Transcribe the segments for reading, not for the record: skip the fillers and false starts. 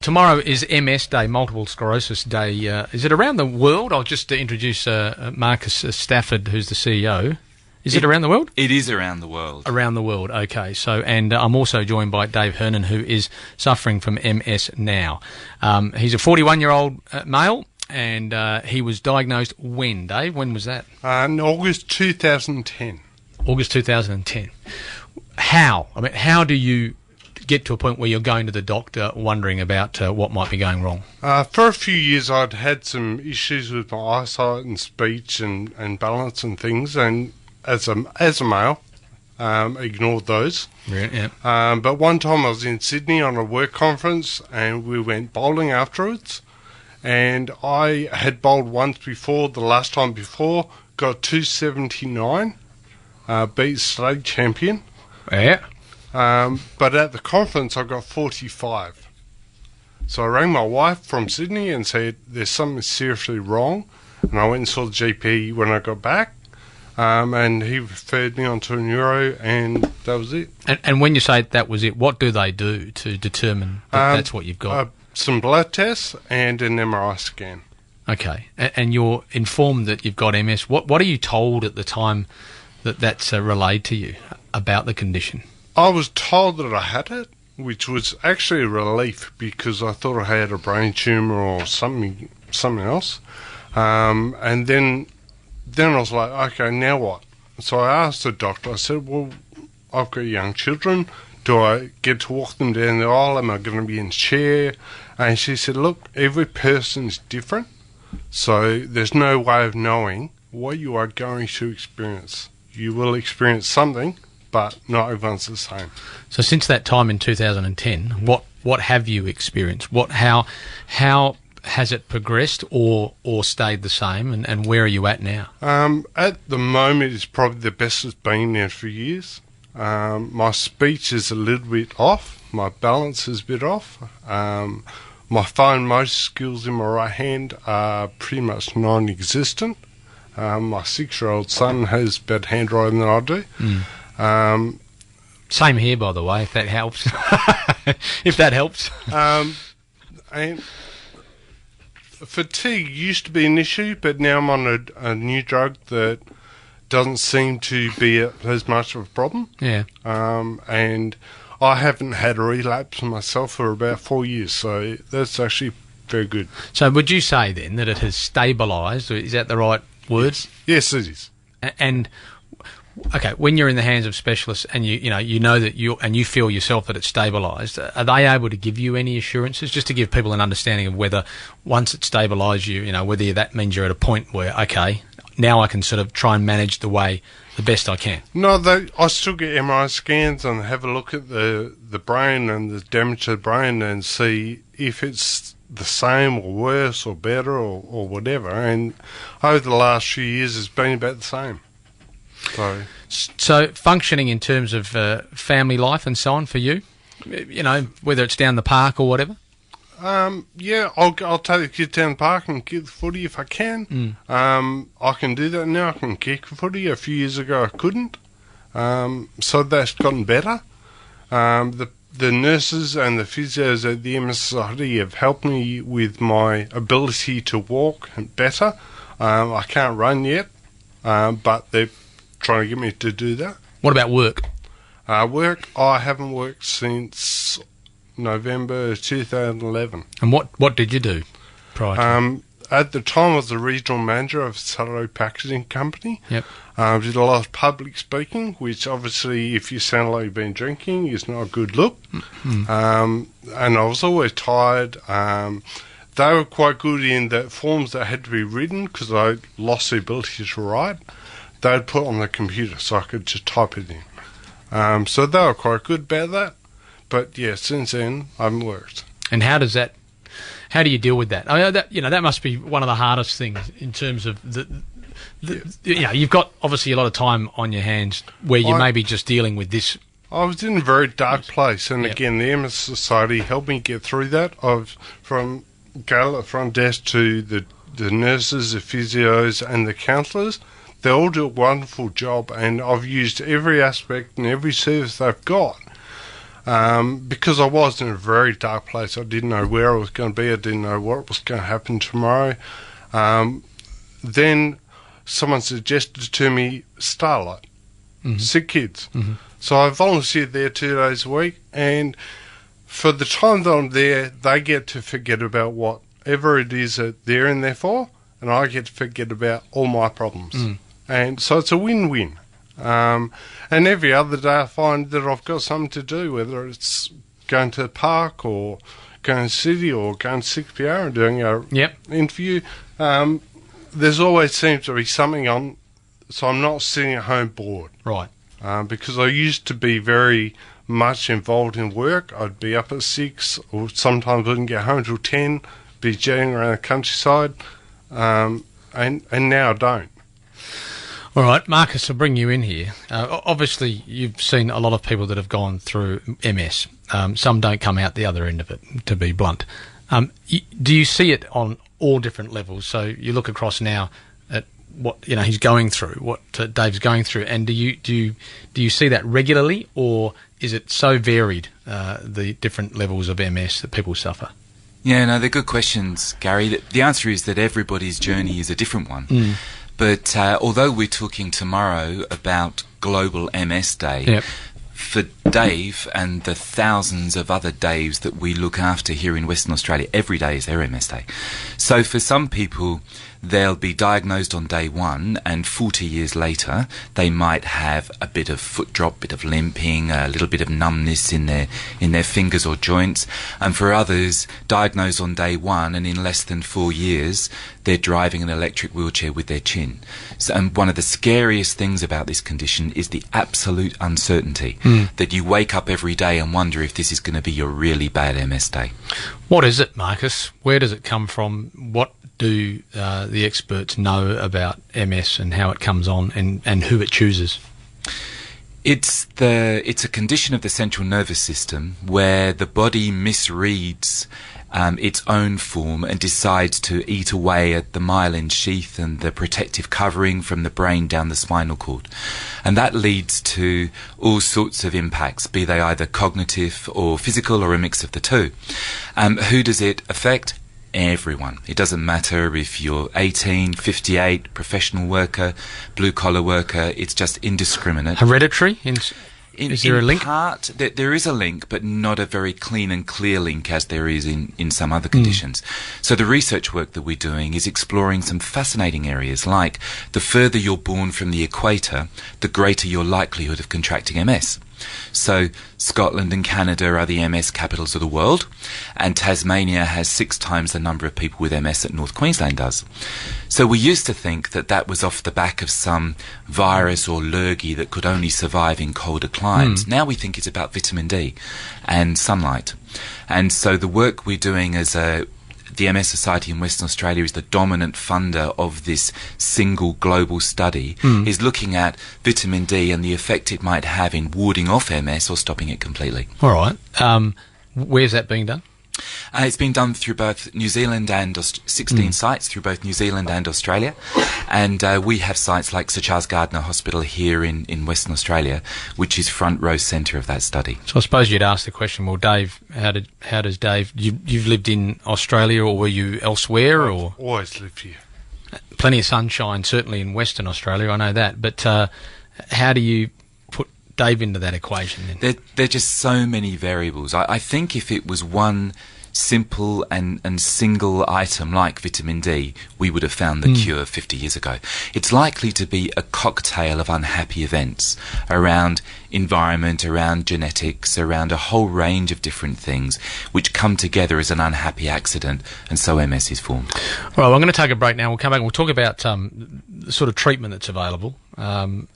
Tomorrow is MS Day, Multiple Sclerosis Day. Is it around the world? I'll just introduce Marcus Stafford, who's the CEO. Is it around the world? It is around the world. Around the world, okay. So, and I'm also joined by Dave Hernan, who is suffering from MS now. He's a 41-year-old male, and he was diagnosed when, Dave? When was that? In August 2010. August 2010. How? I mean, how do you get to a point where you're going to the doctor wondering about what might be going wrong? For a few years I'd had some issues with my eyesight and speech and balance and things, and as a male, ignored those. Yeah. But one time I was in Sydney on a work conference and we went bowling afterwards, and I had bowled once before, the last time before, got 279, beat state champion. Yeah. But at the conference I got 45. So I rang my wife from Sydney and said there's something seriously wrong, and I went and saw the GP when I got back, and he referred me onto a neuro, and that was it. And when you say that was it, what do they do to determine that that's what you've got? Some blood tests and an MRI scan. Okay, and you're informed that you've got MS. What are you told at the time that that's relayed to you about the condition? I was told that I had it, which was actually a relief because I thought I had a brain tumour or something else. And then I was like, okay, now what? So I asked the doctor, I said, well, I've got young children. Do I get to walk them down the aisle? Am I going to be in a chair? And she said, look, every person's different, so there's no way of knowing what you are going to experience. You will experience something, but not everyone's the same. So since that time in 2010, what have you experienced? How has it progressed or stayed the same, and where are you at now? At the moment, it's probably the best it's been in for years. My speech is a little bit off. My balance is a bit off. My fine motor skills in my right hand are pretty much non-existent. My 6-year-old son has better handwriting than I do. Same here, by the way, if that helps. If that helps. And fatigue used to be an issue, but now I'm on a new drug that doesn't seem to be as much of a problem. Yeah. And I haven't had a relapse myself for about 4 years, so that's actually very good. So would you say then that it has stabilised? Is that the right words? Yes, it is. And okay, when you're in the hands of specialists and you know that you feel yourself that it's stabilised, are they able to give you any assurances, just to give people an understanding of whether once it's stabilised whether that means you're at a point where, okay, now I can sort of try and manage the best I can? No, I still get MRI scans and have a look at the brain and the damage to the brain and see if it's the same or worse or better or whatever. And over the last few years, it's been about the same. So functioning in terms of family life and so on for you, whether it's down the park or whatever? Yeah, I'll take the kids down the park and kick the footy if I can. I can do that now. I can kick the footy. A few years ago I couldn't. So that's gotten better. The nurses and the physios at the MS Society have helped me with my ability to walk better. I can't run yet, but they're trying to get me to do that. What about work? I haven't worked since November 2011. And what did you do prior to At the time I was the regional manager of a salary packaging company. Yep. Did a lot of public speaking, which obviously if you sound like you've been drinking is not a good look. And I was always tired. They were quite good in the forms that had to be written because I lost the ability to write. They'd put on the computer so I could just type it in. So they were quite good about that. But yeah, since then I haven't worked. And how do you deal with that? I know that must be one of the hardest things in terms of you've got obviously a lot of time on your hands where you may be just dealing with this. I was in a very dark place, and again, the MS Society helped me get through that. From Gail at front desk to the nurses, the physios, and the counsellors. They all do a wonderful job, and I've used every aspect and every service they've got. because I was in a very dark place. I didn't know where I was going to be. I didn't know what was going to happen tomorrow. Then someone suggested to me Starlight, Sick Kids. So I volunteered there 2 days a week, and for the time that I'm there, they get to forget about whatever it is that they're in there for, and I get to forget about all my problems. And so it's a win-win. And every other day I find that I've got something to do, whether it's going to the park or going to the city or going to 6PR and doing an interview. There's always seems to be something on, so I'm not sitting at home bored. Right. Because I used to be very much involved in work. I'd be up at 6, or sometimes I wouldn't get home till 10, be jetting around the countryside, and now I don't. All right, Marcus, I'll bring you in here. Obviously, you've seen a lot of people that have gone through MS. Some don't come out the other end of it, to be blunt. Do you see it on all different levels? So you look across now at what he's going through, what Dave's going through, and do you see that regularly, or is it so varied, the different levels of MS that people suffer? Yeah, no, they're good questions, Gary. The answer is that everybody's journey is a different one. But although we're talking tomorrow about Global MS Day, for Dave and the thousands of other Daves that we look after here in Western Australia, every day is their MS Day. So for some people, they'll be diagnosed on day 1, and 40 years later, they might have a bit of foot drop, bit of limping, a little bit of numbness in their fingers or joints. And for others, diagnosed on day 1, and in less than 4 years, they're driving an electric wheelchair with their chin. So, and one of the scariest things about this condition is the absolute uncertainty that you wake up every day and wonder if this is going to be your really bad MS day. What is it, Marcus? Where does it come from? What do the experts know about MS and how it comes on, and who it chooses? It's a condition of the central nervous system where the body misreads its own form and decides to eat away at the myelin sheath and the protective covering from the brain down the spinal cord. And that leads to all sorts of impacts, be they either cognitive or physical or a mix of the two. Who does it affect? Everyone. It doesn't matter if you're 18, 58, professional worker, blue-collar worker, it's just indiscriminate. Hereditary? Is there a link? In part, there is a link, but not a very clean and clear link as there is in some other conditions. So the research work that we're doing is exploring some fascinating areas, like the further you're born from the equator, the greater your likelihood of contracting MS. So Scotland and Canada are the MS capitals of the world, and Tasmania has 6 times the number of people with MS that North Queensland does. So we used to think that that was off the back of some virus or lurgy that could only survive in colder climes. Now we think it's about vitamin D and sunlight. And so the work we're doing as the MS Society in Western Australia is the dominant funder of this single global study, is looking at vitamin D and the effect it might have in warding off MS or stopping it completely. All right. Where's that being done? It's been done through both New Zealand and 16 sites through both New Zealand and Australia. And we have sites like Sir Charles Gardner Hospital here in Western Australia, which is front row centre of that study. So I suppose you'd ask the question, well, Dave, how does Dave... You've lived in Australia, or were you elsewhere? I've always lived here. Plenty of sunshine, certainly in Western Australia, I know that. But how do you put Dave into that equation then? There are just so many variables. I think if it was one simple and single item like vitamin D, we would have found the cure 50 years ago. It's likely to be a cocktail of unhappy events around environment, around genetics, around a whole range of different things which come together as an unhappy accident, and so MS is formed. All right, I'm going to take a break now. We'll come back and we'll talk about the sort of treatment that's available, and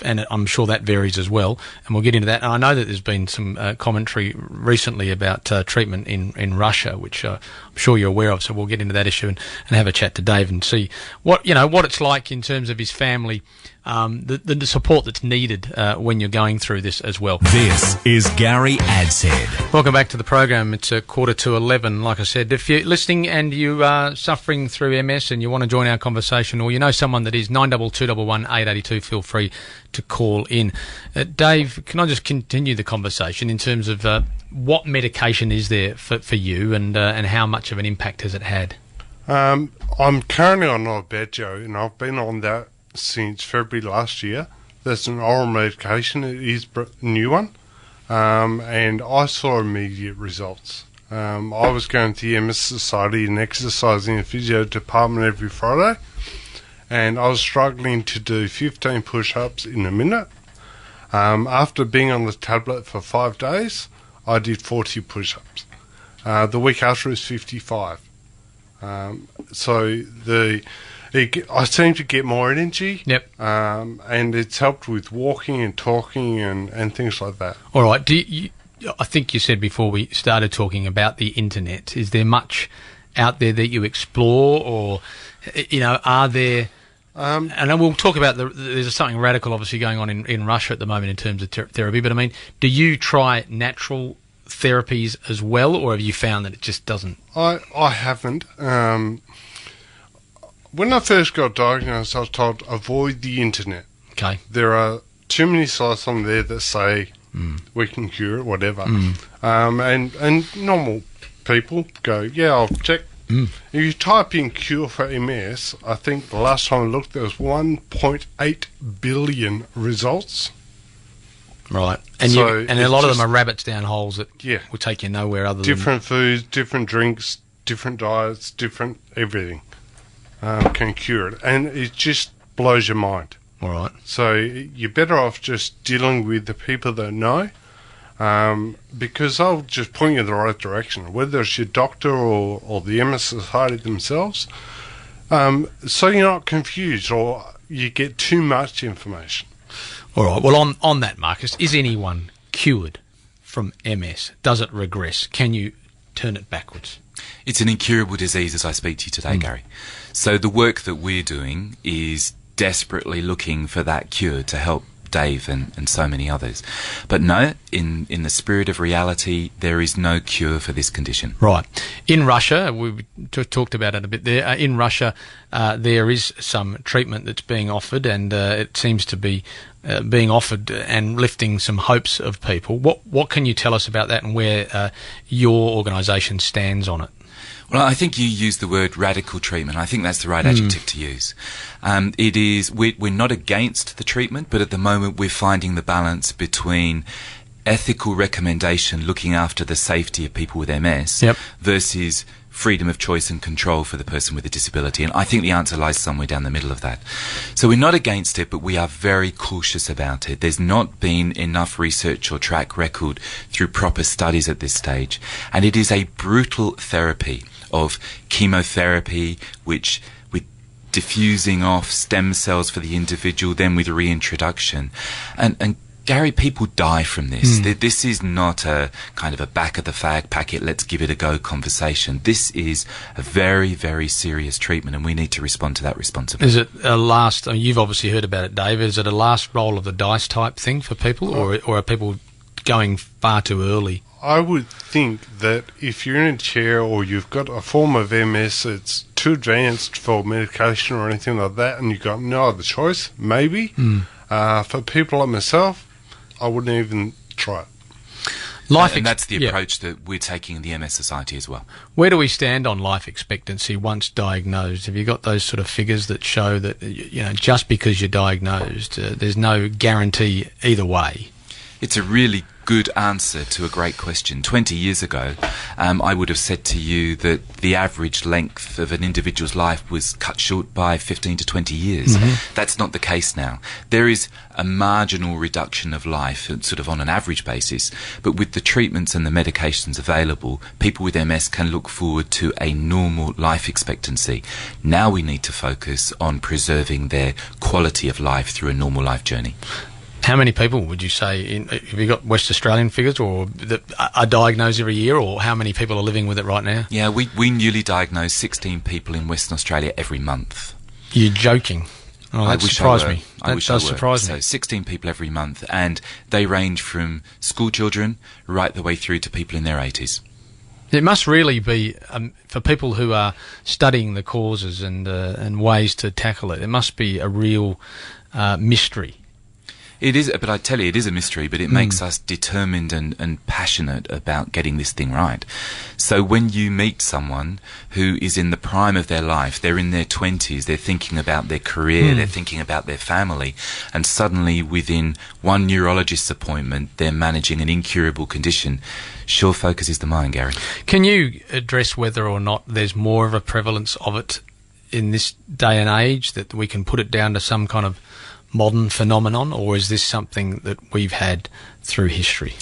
I'm sure that varies as well, and we'll get into that. And I know that there's been some commentary recently about treatment in Russia, which I'm sure you're aware of, so we'll get into that issue and have a chat to Dave and see what it's like in terms of his family the support that's needed when you're going through this as well. This is Gary Adshead. Welcome back to the program. It's 11:15. Like I said, if you're listening and you are suffering through MS and you want to join our conversation, or you know someone that is, 9221 882, feel free to call in. Dave, can I just continue the conversation in terms of what medication is there for you, and how much of an impact has it had? I'm currently on Norbejo, and I've been on that since February last year. That's an oral medication. It is a new one, and I saw immediate results. I was going to the MS Society and exercising in the physio department every Friday, and I was struggling to do 15 push-ups in a minute. After being on the tablet for 5 days, I did 40 push-ups. The week after was 55. I seem to get more energy. Yep. And it's helped with walking and talking and things like that. All right. I think you said before we started talking about the internet, is there much out there that you explore, or, are there... and then we'll talk about there's something radical obviously going on in Russia at the moment in terms of therapy, but I mean, do you try natural therapies as well, or have you found that it just doesn't? I haven't. When I first got diagnosed, I was told avoid the internet. Okay. There are too many sites on there that say we can cure it, whatever. And normal people go, yeah, I'll check. If you type in cure for MS, I think the last time I looked, there was 1.8 billion results. Right. And a lot of them are rabbits down holes that will take you nowhere other different foods, different drinks, different diets, different everything can cure it. And it just blows your mind. All right. So you're better off just dealing with the people that know, because they'll just point you in the right direction, whether it's your doctor or the MS Society themselves, so you're not confused or you get too much information. All right. Well, on that, Marcus, is anyone cured from MS? Does it regress? Can you turn it backwards? It's an incurable disease as I speak to you today, Gary. So the work that we're doing is desperately looking for that cure to help Dave and so many others. But no, in the spirit of reality, there is no cure for this condition. Right. In Russia, we talked about it a bit there. In Russia, there is some treatment that's being offered, and it seems to be being offered and lifting some hopes of people. What can you tell us about that, and where your organisation stands on it? Well, I think you used the word radical treatment. I think that's the right adjective to use. It is, we're not against the treatment, but at the moment we're finding the balance between ethical recommendation, looking after the safety of people with MS, versus freedom of choice and control for the person with a disability. And I think the answer lies somewhere down the middle of that. So we're not against it, but we are very cautious about it. There's not been enough research or track record through proper studies at this stage. And it is a brutal therapy of chemotherapy, which with diffusing off stem cells for the individual, then with reintroduction. And Gary, people die from this. This is not a kind of a back of the fag packet, let's give it a go conversation. This is a very, very serious treatment, and we need to respond to that responsibly. Is it a last, you've obviously heard about it, Dave, is it a last roll of the dice type thing for people, or are people going far too early? I would think that if you're in a chair or you've got a form of MS that's too advanced for medication or anything like that, and you've got no other choice, maybe. For people like myself, I wouldn't even try it. And that's the approach that we're taking in the MS Society as well. Where do we stand on life expectancy once diagnosed? Have you got those sort of figures that show that, just because you're diagnosed, there's no guarantee either way? It's a really good answer to a great question. 20 years ago, I would have said to you that the average length of an individual's life was cut short by 15 to 20 years. That's not the case now. There is a marginal reduction of life, sort of on an average basis, but with the treatments and the medications available, people with MS can look forward to a normal life expectancy. Now we need to focus on preserving their quality of life through a normal life journey. How many people would you say, have you got West Australian figures, or that are diagnosed every year, or how many people are living with it right now? Yeah, we newly diagnose 16 people in Western Australia every month. You're joking. Oh, that surprised me. That does surprise me. So 16 people every month, and they range from school children right the way through to people in their 80s. It must really be, for people who are studying the causes and ways to tackle it, it must be a real mystery. It is, but I tell you, it is a mystery, but it makes us determined and passionate about getting this thing right. So when you meet someone who is in the prime of their life, they're in their 20s, they're thinking about their career, they're thinking about their family, and suddenly within one neurologist's appointment, they're managing an incurable condition, sure focuses the mind, Gary. Can you address whether or not there's more of a prevalence of it in this day and age, that we can put it down to some kind of modern phenomenon, or is this something that we've had through history?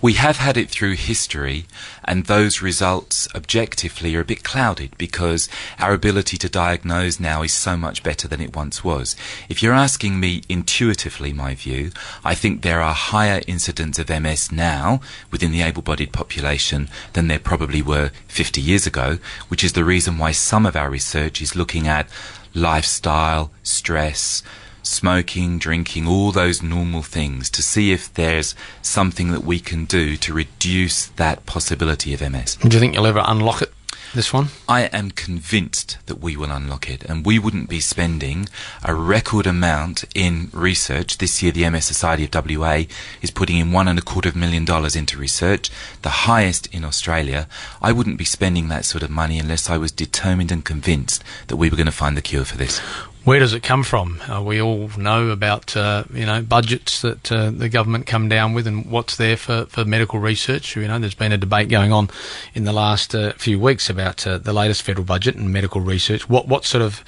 We have had it through history, and those results objectively are a bit clouded because our ability to diagnose now is so much better than it once was. If you're asking me intuitively my view, I think there are higher incidents of MS now within the able-bodied population than there probably were 50 years ago, which is the reason why some of our research is looking at lifestyle, stress, smoking, drinking, all those normal things, to see if there's something that we can do to reduce that possibility of MS. Do you think you'll ever unlock it, this one? I am convinced that we will unlock it, and we wouldn't be spending a record amount in research. This year the MS Society of WA is putting in $1.25 million into research, the highest in Australia. I wouldn't be spending that sort of money unless I was determined and convinced that we were going to find the cure for this. Where does it come from? We all know about budgets that the government come down with, and what's there for medical research. There's been a debate going on in the last few weeks about the latest federal budget and medical research. What sort of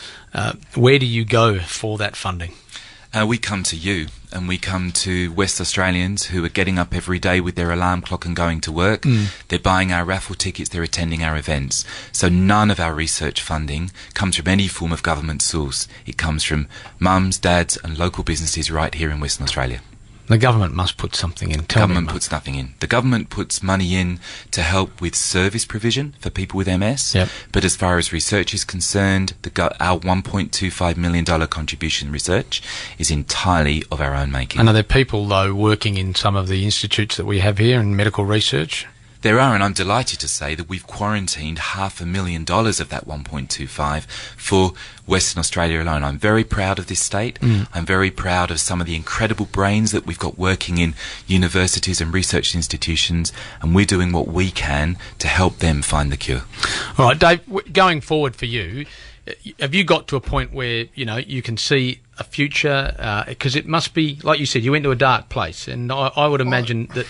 where do you go for that funding? We come to you, and we come to West Australians who are getting up every day with their alarm clock and going to work. They're buying our raffle tickets, they're attending our events. So none of our research funding comes from any form of government source. It comes from mums, dads and local businesses right here in Western Australia. The government must put something in. The government puts nothing in. The government puts money in to help with service provision for people with MS. Yep. But as far as research is concerned, our $1.25 million contribution research is entirely of our own making. And are there people, though, working in some of the institutes that we have here in medical research? There are, and I'm delighted to say that we've quarantined $500,000 of that 1.25 for Western Australia alone. I'm very proud of this state. I'm very proud of some of the incredible brains that we've got working in universities and research institutions, and we're doing what we can to help them find the cure. All right, Dave, going forward for you, have you got to a point where you can see a future? Because it must be, like you said, you went to a dark place, and I would imagine that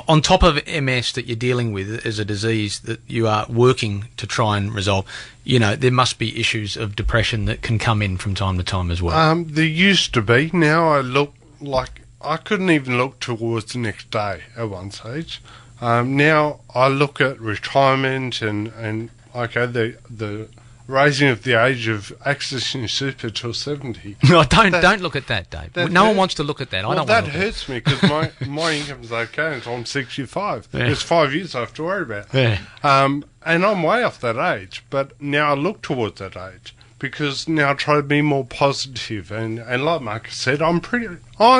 on top of MS that you're dealing with as a disease that you are working to try and resolve, there must be issues of depression that can come in from time to time as well. There used to be. Now I look like I couldn't even look towards the next day at one stage. Now I look at retirement and okay, the raising of the age of accessing super till 70. No, don't look at that, Dave. No one wants to look at that. Well, I don't that want to hurts me because my income's okay until I'm 65. Yeah. There's 5 years I have to worry about. Yeah. And I'm way off that age, but now I look towards that age because now I try to be more positive. And like Marcus said, I'm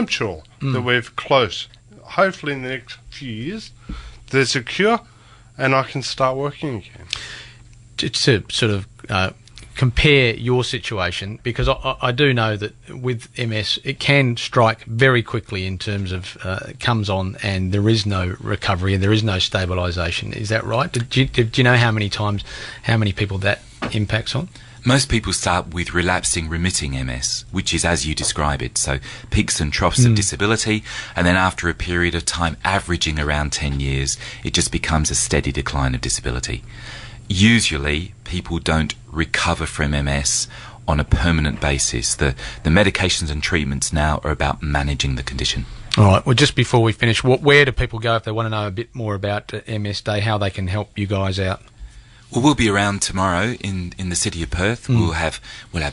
sure that we're close. Hopefully in the next few years, there's a cure and I can start working again. It's to sort of compare your situation, because I do know that with MS it can strike very quickly in terms of it comes on and there is no recovery and there is no stabilisation. Is that right? Do you know how many people that impacts on? Most people start with relapsing remitting MS, which is as you describe it, so peaks and troughs of disability, and then after a period of time averaging around 10 years, it just becomes a steady decline of disability. Usually people don't recover from MS on a permanent basis. The medications and treatments now are about managing the condition. All right, well, just before we finish, where do people go if they want to know a bit more about MS Day, how they can help you guys out? Well, we'll be around tomorrow in the city of Perth. We'll have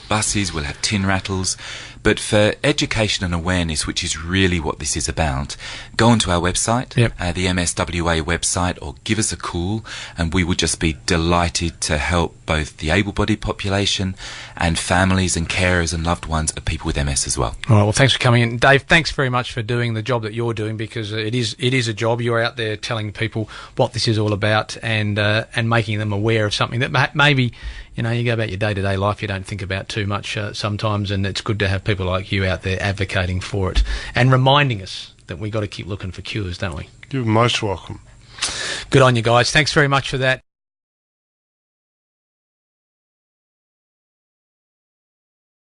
buses, we'll have tin rattles. But for education and awareness, which is really what this is about, go onto our website, the MSWA website, or give us a call, and we would just be delighted to help both the able-bodied population and families and carers and loved ones of people with MS as well. All right, well, thanks for coming in. Dave, thanks very much for doing the job that you're doing, because it is a job. You're out there telling people what this is all about and making them aware of something that maybe, you know, you go about your day-to-day life, you don't think about too much sometimes, and it's good to have people like you out there advocating for it and reminding us that we've got to keep looking for cures, don't we? You're most welcome. Good on you guys. Thanks very much for that.